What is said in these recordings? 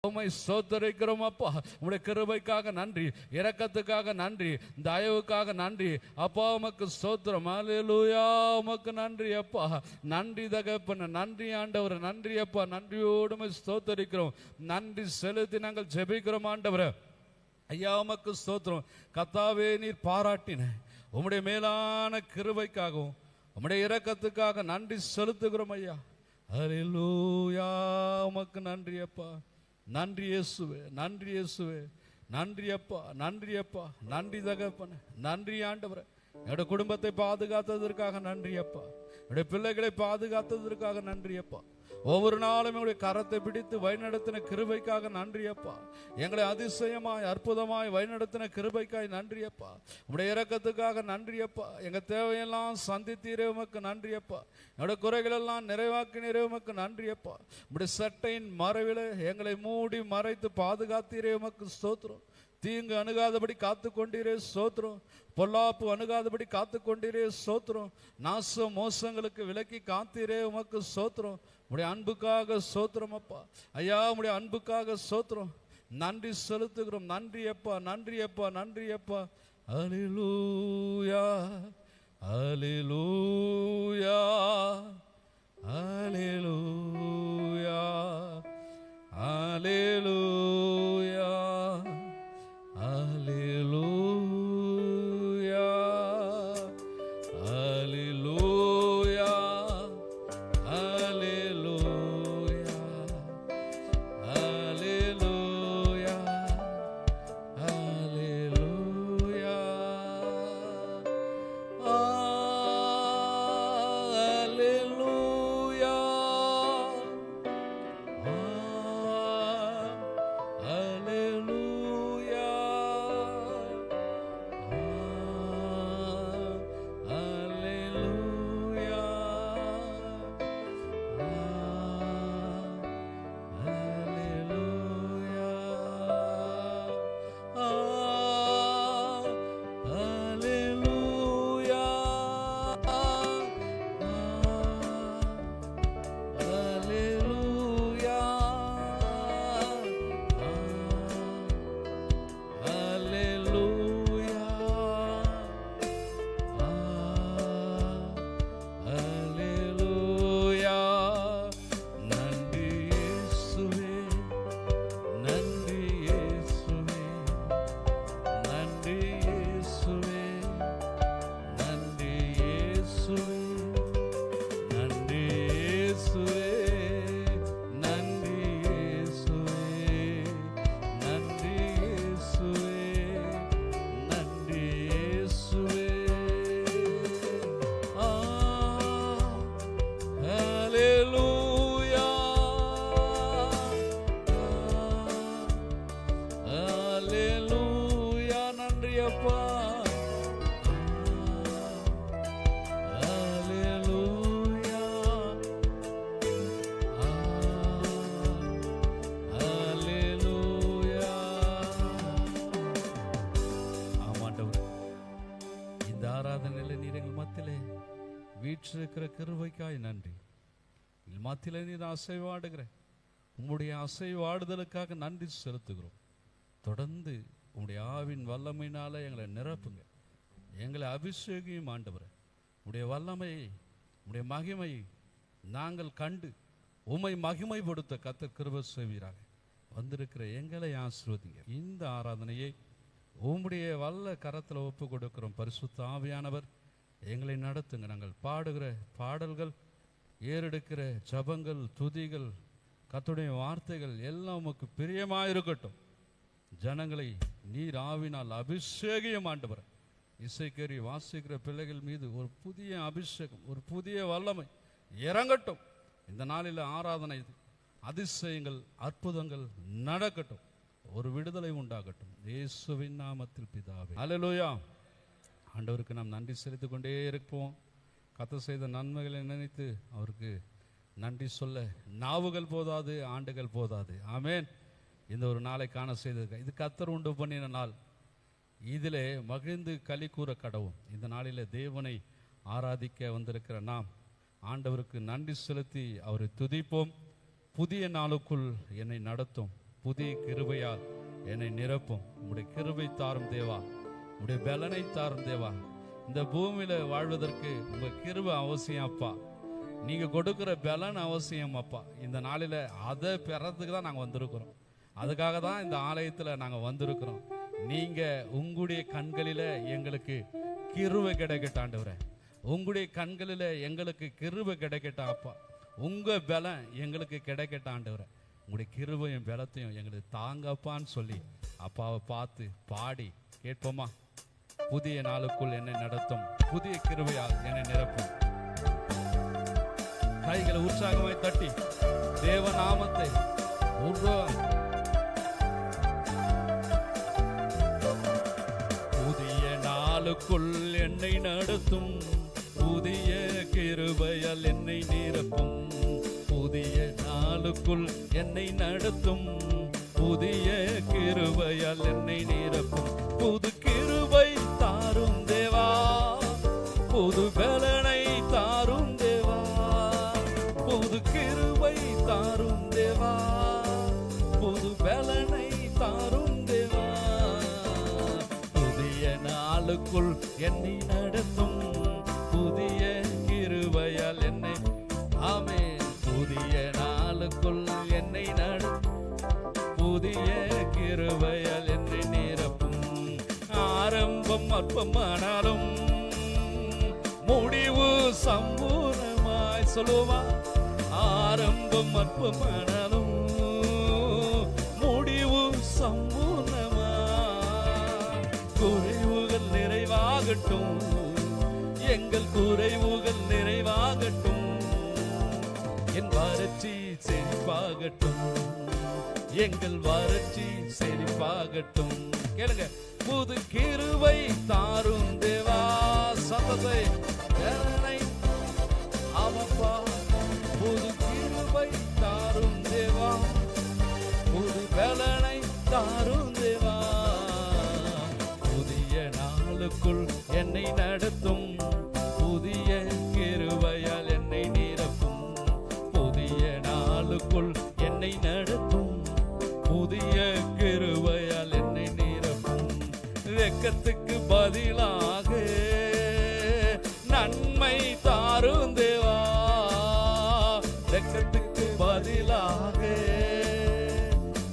உம்மை ஸ்தோத்திரிக்கிறோம் அப்பா. உம்முடைய கிருபைக்காக நன்றி, இரக்கத்துக்காக நன்றி, தயவுக்காக நன்றி அப்பா. உமக்கு ஸ்தோத்திரம். அல்லேலூயா. உமக்கு நன்றி அப்பா. நன்றி தகப்பனே, நன்றி ஆண்டவரே, நன்றி அப்பா. நன்றியோடு உம்மை ஸ்தோத்திரிக்கிறோம். நன்றி செலுத்தி நாங்கள் ஜெபிக்கிறோம் ஆண்டவரே. ஐயா உமக்கு ஸ்தோத்திரம். கர்த்தாவே, நீர் பாராட்டின உம்முடைய மேலான கிருபைக்காகவும் உம்முடைய இரக்கத்துக்காக நன்றி செலுத்துகிறோம் ஐயா. அல்லேலூயா. உமக்கு நன்றி அப்பா. நன்றி இயேசுவே, நன்றி இயேசுவே, நன்றி அப்பா, நன்றி அப்பா, நன்றி தகப்பனே, நன்றி ஆண்டவரே. என்னுடைய குடும்பத்தை பாதுகாத்ததற்காக நன்றி அப்பா. என்னுடைய பிள்ளைகளை பாதுகாத்ததற்காக நன்றி அப்பா. ஒவ்வொரு நாளும் எங்களுடைய கரத்தை பிடித்து வழிநடத்தின கிருபைக்காக நன்றி அப்பா. எங்களை அதிசயமாய் அற்புதமாய் வழிநடத்தின கிருபைக்காய் நன்றி அப்பா. உங்களுடைய இரக்கத்துக்காக நன்றி அப்பா. எங்கள் தேவையெல்லாம் சந்தித்தீரே உமக்கு நன்றி அப்பா. என்னுடைய குறைகளெல்லாம் நிறைவாக்கினீரே உமக்கு நன்றி அப்பா. உங்களுடைய சட்டையின் மறைவில எங்களை மூடி மறைத்து பாதுகாத்தீரே உமக்கு ஸ்தோத்திரம். தீங்கு அணுகாதபடி காத்து கொண்டீரே ஸ்தோத்திரம். பொல்லாப்பு அணுகாதபடி காத்து கொண்டீரே ஸ்தோத்திரம். நாச மோசங்களுக்கு விலக்கி காத்தீரே உமக்கு ஸ்தோத்திரம். உடைய அன்புக்காக ஸ்தோத்திரம் அப்பா. ஐயா உடைய அன்புக்காக ஸ்தோத்திரம். நன்றி செலுத்துகிறோம். நன்றி அப்பா, நன்றி அப்பா, நன்றி அப்பா. அல்லேலூயா, அல்லேலூயா, அல்லேலூயா, அல்லேலூயா, அல்லேலூயா, அல்லேலூயா, அல்லேலூயா, அல்லேலூயா, அல்லேலூயா. அல்லேலூயா, அல்லேலூயா, அல்லேலூயா, அல்லேலூயா, அல்லேலூயா, அல்லேலூயா, அல்லேலூயா, அல்லேலூயா. நன்றி இயேசுவே, நன்றி இயேசுவே, நன்றி இயேசுவே, நன்றி இயேசுவே, நன்றி இயேசுவே, நன்றி இயேசுவே, நன்றி இயேசுவே, நன்றி இயேசுவே. அல்லேலூயா, அல்லேலூயா, நன்றி அப்பா. அல்லேலூயா, அல்லேலூயா. ஆமாண்டவர், இந்த ஆராதனையில நீர் எங்கள் மத்தியிலே வீற்றிருக்கிற கிருபைக்காய் நன்றி. எங்கள் மத்தியிலே நீர் அசைவாடுகிற உம்முடைய அசைவாடுதலுக்காக நன்றி செலுத்துகிறோம். தொடர்ந்து உம்முடைய ஆவின் வல்லமையினால எங்களை நிரப்புங்க, எங்களை அபிஷேகியும் ஆண்டவரே. உம்முடைய வல்லமையை, உம்முடைய மகிமையை நாங்கள் கண்டு உம்மை மகிமைப்படுத்த கர்த்தர் கிருபை செய்வீராக. வந்திருக்கிற எங்களை ஆசீர்வதிங்க. இந்த ஆராதனையை உம்முடைய வல்ல கரத்தில் ஒப்பு கொடுக்கிறோம். பரிசுத்த ஆவியானவர் எங்களை நடத்துங்க. நாங்கள் பாடுகிற பாடல்கள், ஏறெடுக்கிற ஜபங்கள், துதிகள், கர்த்தருடைய வார்த்தைகள் எல்லாம் உமக்கு பிரியமாயிருக்கட்டும். ஜனங்களை நீர் ஆவினால் அபிஷேகியம் ஆண்டவர். இசைக்கறி வாசிக்கிற பிள்ளைகள் மீது ஒரு புதிய அபிஷேகம், ஒரு புதிய வல்லமை இறங்கட்டும். இந்த நாளில் ஆராதனை அதிசயங்கள், அற்புதங்கள் நடக்கட்டும். ஒரு விடுதலை உண்டாகட்டும். இயேசுவின் நாமத்தில் பிதாவே. அல்லேலூயா. ஆண்டவருக்கு நாம் நன்றி செலுத்திக் கொண்டே இருப்போம். கர்த்தர் செய்த நன்மைகளை நினைத்து அவருக்கு நன்றி சொல்ல நாவுகள் போதாது, ஆண்டுகள் போதாது. ஆமேன். இந்த ஒரு நாளை காண செய்தது இது கர்த்தர் உண்டு பண்ணின நாள். இதிலே மகிழ்ந்து களி கூற கடவும். இந்த நாளிலே தேவனை ஆராதிக்க வந்திருக்கிற நாம் ஆண்டவருக்கு நன்றி செலுத்தி அவரை துதிப்போம். புதிய நாளுக்குள் என்னை நடத்தும், புதிய கிருபையால் என்னை நிரப்பும். உம்முடைய கிருபை தாரும் தேவா, உம்முடைய பலனை தாரும் தேவா. இந்த பூமியில வாழ்வதற்கு உங்க கிருபை அவசியம் அப்பா. நீங்க கொடுக்கிற பலன் அவசியம் அப்பா. இந்த நாளில அதை பெறதுக்கு தான் நாங்கள் வந்திருக்கிறோம். அதுக்காக தான் இந்த ஆலயத்தில் நாங்கள் வந்திருக்கிறோம். நீங்க உங்களுடைய கண்களில எங்களுக்கு கிருபை கிடைக்கட்டும் ஆண்டவரே. உங்களுடைய கண்களில் எங்களுக்கு கிருபை கிடைக்கட்டும் அப்பா. உங்க பலம் எங்களுக்கு கிடைக்கட்டும் ஆண்டவரே. உங்களுடைய கிருபையும் பலத்தையும் எங்களுக்கு தாங்கப்பான்னு சொல்லி அப்பாவை பார்த்து பாடி கேட்போமா? புதிய நாளுக்குள் என்னை நடத்தும், புதிய கிருபையால் என்னை நிரப்பும். கைகளை உற்சாகமாய் தட்டி தேவ நாமத்தை புதிய நாளுக்குள் என்னை நடத்தும், புதிய கிருபையால் என்னை நிரப்பும். புதிய நாளுக்குள் என்னை நடத்தும், புதிய கிருபையால் என்னை நிரப்பும். புது கிருபை தாரும் தேவா, புது பலனை தாரும் தேவா. புது கிருபை தாரும் தேவா, புது பலனை தாரும் தேவா. புதிய நாளுக்குள் என்னை நடத்தும், புதிய கிருபையால் என்னை ஆமென். புதிய நாளுக்குள் என்னை நடத்தும், புதிய கிருபையால் என்னை நிரப்பும். ஆரம்பம் அற்பமானாலும் முடிவு சம்பூர்ணமாய் சொல்லுவா. ஆரம்பம் அற்பமானாலும் முடிவு சம்பூர்ணமாய். குறைவுகள் நிறைவாகட்டும், எங்கள் குறைவுகள் நிறைவாகட்டும். என் வறட்சி செழிப்பாகட்டும், எங்கள் வறட்சி செழிப்பாகட்டும். கேளுங்க, புது கிருபை தாரும் தேவா. சத்தத்தை ஆமப்பா, புது கிருபை தாரும் தேவா, புது பலனை தாரும் தேவா. புதிய நாளுக்குள் என்னை நடத்தும், புதிய கிருபையால் என்னை நிரப்பும். புதிய நாளுக்குள் என்னை நடத்தும், புதிய கிருபையால் என்னை நிரப்பும். வெட்கத்துக்கு பதிலாக நன்மை தாரும் தேவா. வெட்கத்துக்கு பதிலாக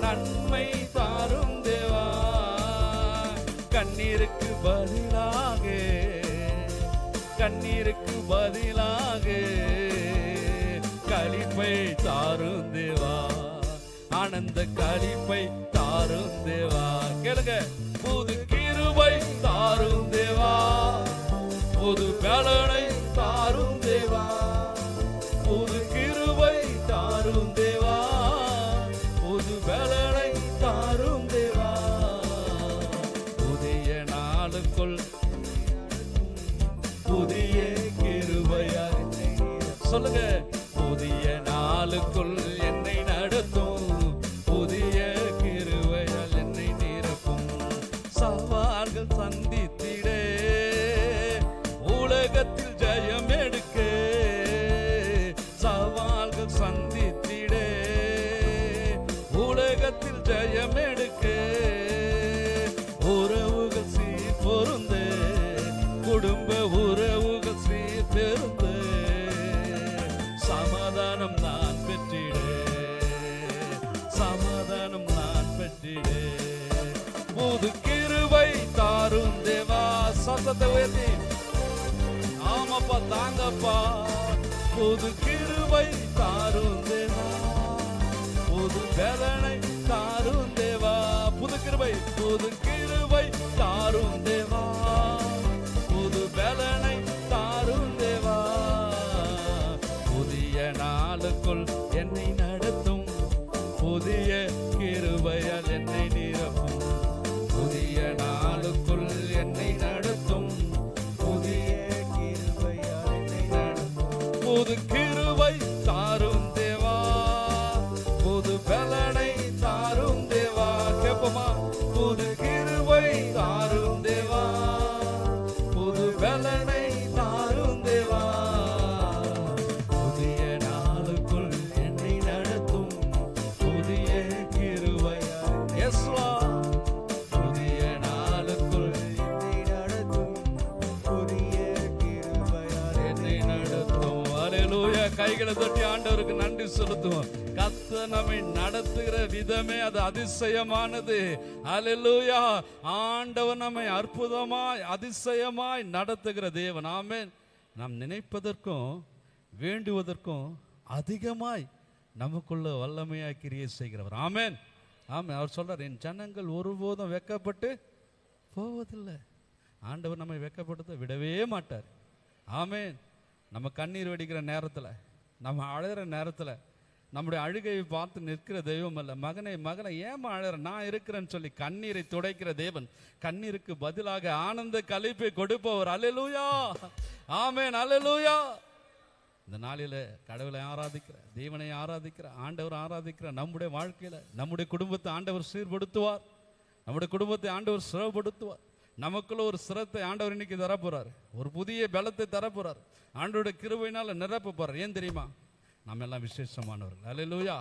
நன்மை தாரும் தேவா. கண்ணீருக்கு பதிலாக, கண்ணீருக்கு பதிலாக களிப்பை தாரும் தேவா. ஆனந்த களிப்பை தாரும் தேவா. கேளுங்க, புது கிருபை தாரும் தேவா, புது பலனை தாரும் தேவா. புது கிருபை தாரும் தேவா, புது பலனை தாரும் தேவா. புதிய நாளுக்குள் புதிய கிருபையால் சொல்லுங்க, புதிய நாளுக்குள் என்னை நடத்தும், புதிய கிருபையால் என்னை நிரப்பும். சவால்கள் சந்தித்திட உலகத்தில் ஜெயம் எடுக்க, சவால்கள் சந்தித்திட உலகத்தில் ஜெயம் எடுக்க. உறவுகள் சீர் பொருந்த, குடும்ப உறவுகள் சீர் பெருந்த. சமாதானம் நான் பெற்றிட, சமாதானம் நான் பெற்றிட. புது கிருபை தாரும் தேவா. சத்தத்தை உயர்த்தி ஆமாப்பா தாங்கப்பா. புது கிருபை தாரும் தேவா, புது பலனை தாரும் தேவா. புது கிருபை, புது கிருபை தாரும் தேவா, புது பலனை தாரும் தேவா. புதிய நாளுக்குள் என்னை நடத்தும், புதிய கிருபையால் என்னை நிரப்பும். புதிய நாளுக்குள் என்னை நடத்தும், புதிய கிருபையால் என்னை நடத்தும். புது கிருபை தாரும் தேவா, புது பலனை தாரும் தேவா. கேட்போமா? புது கிருபை தாரும் தேவா, புது பலனை தாரும் தேவா. புதிய நாளுக்குள் என்னை நடத்தும், புதிய கிருபை கைகளை தட்டி ஆண்டவருக்கு நன்றி செலுத்துவோம். கர்த்தர் நம்மை நடத்துகிற விதமே அது அதிசயமானது. அல்லேலூயா. ஆண்டவர் நம்மை அற்புதமாய் அதிசயமாய் நடத்துகிற தேவன். ஆமென். நாம் நினைப்பதற்கும் வேண்டுவதற்கும் அதிகமாய் நமக்குள்ள வல்லமையாய் கிரியை செய்கிறவர். ஆமென். ஆமென். அவர் சொல்றார், என் ஜனங்கள் ஒருபோதும் வெட்கப்பட்டு போவதில்லை. ஆண்டவர் நம்மை வெட்கப்படுத்த விடவே மாட்டார். ஆமென். நம்ம கண்ணீர் வடிக்கிற நேரத்தில், நம்ம அழுகிற நேரத்தில் நம்முடைய அழுகையை பார்த்து நிற்கிற தெய்வம் அல்ல. மகனை மகனை ஏமா அழுகிற, நான் இருக்கிறேன்னு சொல்லி கண்ணீரை துடைக்கிற தேவன். கண்ணீருக்கு பதிலாக ஆனந்த களிப்பை கொடுப்பவர். அல்லேலூயா. ஆமென். அல்லேலூயா. இந்த நாளில் கடவுளை ஆராதிக்கிற, தேவனை ஆராதிக்கிற, ஆண்டவர் ஆராதிக்கிற நம்முடைய வாழ்க்கையில் நம்முடைய குடும்பத்தை ஆண்டவர் சீர்படுத்துவார். நம்முடைய குடும்பத்தை ஆண்டவர் சிறப்படுத்துவார். நமக்குள்ள ஒரு சிரத்தை ஆண்டவர் இன்னைக்கு தரப்போறார். ஒரு புதிய பலத்தை தரப்போறார். ஆண்டவருடைய கிருபையினால நிரப்ப போறார். ஏன் தெரியுமா? நம்ம எல்லாம் விசேஷமானவர்கள். அல்லேலூயா.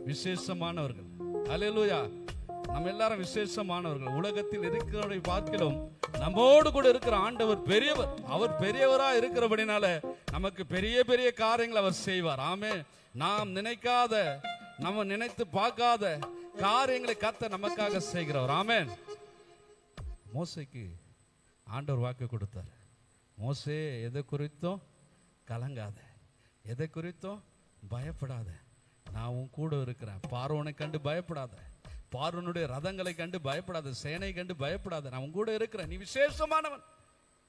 விசேஷமானவர்கள். அல்லேலூயா. நம்ம எல்லாரும் விசேஷமானவர்கள். உலகத்தில் இருக்கிறவரை பார்க்கிறோம், நம்மோடு கூட இருக்கிற ஆண்டவர் பெரியவர். அவர் பெரியவரா இருக்கிறபடினால நமக்கு பெரிய பெரிய காரியங்களை அவர் செய்வார். ஆமே. நாம் நினைக்காத, நம்ம நினைத்து பார்க்காத காரியங்களை கர்த்தர் நமக்காக செய்கிறவர். ஆமென். மோசேக்கு ஆண்டவர் வாக்கு கொடுத்தார். மோசே, எதை குறித்தும் கலங்காத, எதை குறித்தும் பயப்படாத, நான் உன் கூட இருக்கிறேன். பார்வோனை கண்டு பயப்படாத, பார்வோனுடைய ரதங்களை கண்டு பயப்படாத, சேனை கண்டு பயப்படாத, நான் உன் கூட இருக்கிறேன். நீ விசேஷமானவன்,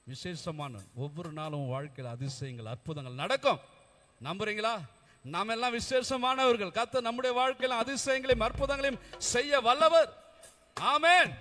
விசேஷமானவன். ஒவ்வொரு நாளும் வாழ்க்கையில் அதிசயங்கள் அற்புதங்கள் நடக்கும். நம்புறீங்களா? நாம் எல்லாம் விசேஷமானவர்கள். கர்த்தர் நம்முடைய வாழ்க்கையில் அதிசயங்களையும் அற்புதங்களையும் செய்ய வல்லவர். ஆமென்.